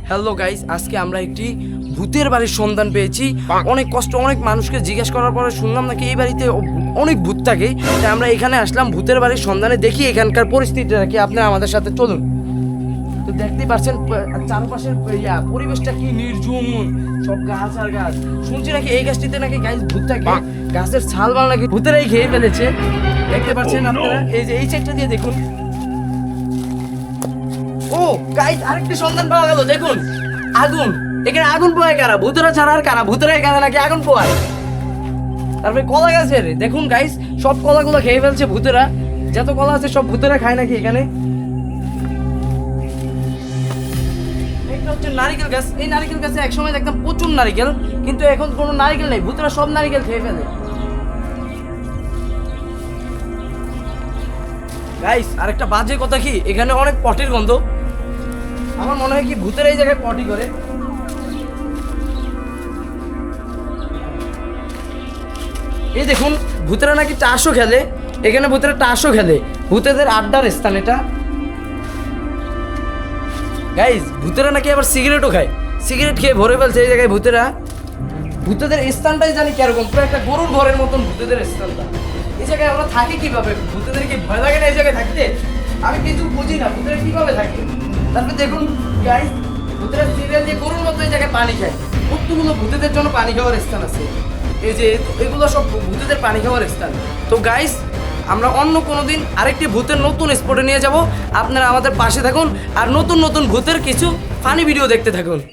Hello guys, আজকে আমরা একটি ভূতের বাড়ির সন্ধান পেয়েছি। অনেক কষ্ট, অনেক মানুষকে জিজ্ঞেস করার পরে শুনলাম নাকি এই বাড়িতে অনেক ভূত থাকে। তাই আমরা এখানে আসলাম ভূতের বাড়ির সন্ধানে, দেখি এখানকার পরিস্থিতিটা কি। আপনারা আমাদের সাথে চলুন। তো দেখতেই পাচ্ছেন চারপাশের পরিবেশটা কি নির্ঝুম, সব গাছ আর গাছ। শুনছি নাকি এই গাছটিতে নাকি গাছ ভূত থাকে, গাছের ছালবাল নাকি ভূতেরাই খেয়ে ফেলেছে। দেখতে পাচ্ছেন আপনারা, এই যে এই সাইডটা দিয়ে দেখুন। ও গাইস, আরেকটি সন্ধান পাওয়া গেল। দেখুন আগুন, এখানে আগুন পোয়ায় কারা? ভূতেরা ছাড়া আর কারা? ভূতেরা এখানে নাকি আগুন পোয়ায়। তারপরে কলা গাছের দেখুন গাইস, সব কলাগুলো খেয়ে ফেলছে ভূতেরা। যত কলা আছে সব ভূতেরা খায় নাকি এখানে। এটা হচ্ছে নারকেল গাছ। এই নারকেল গাছে একসময় দেখতাম প্রচুর নারকেল, কিন্তু এখন কোনো নারকেল নেই। ভূতেরা সব নারকেল খেয়ে ফেলে। গাইস, আরেকটা বাজে কথা কি, এখানে অনেক পটির গন্ধ। আমার মনে হয় কি ভূতের এই জায়গায় পটি করে। এই দেখুন, ভূতেরা নাকি টাসও খেলে। এখানে ভূতেরা টাসও খেলে, ভূতেদের আড্ডার স্থান এটা। গাইস, ভূতেরা নাকি আবার সিগারেটও খায়। সিগারেট খেয়ে ভরে ফেলছে এই জায়গায় ভূতেরা। ভূতেদের স্থানটাই জানি কিরকম, পুরো একটা গরুর ঘরের মতন ভূতেদের স্থানটা। এই জায়গায় আমরা থাকি কিভাবে? ভূতেদের কি ভয় লাগে না এই জায়গায় থাকতে? আমি কিছু বুঝি না, ভূতেরা কিভাবে থাকে। তারপর দেখুন গাইস, ভূতেরা সিরিয়াল দিয়ে গরুর মতো এই জায়গায় পানি খায়। কতগুলো ভূতেদের জন্য পানি খাওয়ার স্থান আছে। এই যে এগুলো সব ভূতেদের পানি খাওয়ার স্থান। তো গাইস, আমরা অন্য কোনো দিন আরেকটি ভূতের নতুন স্পটে নিয়ে যাব। আপনারা আমাদের পাশে থাকুন আর নতুন নতুন ভূতের কিছু ফানি ভিডিও দেখতে থাকুন।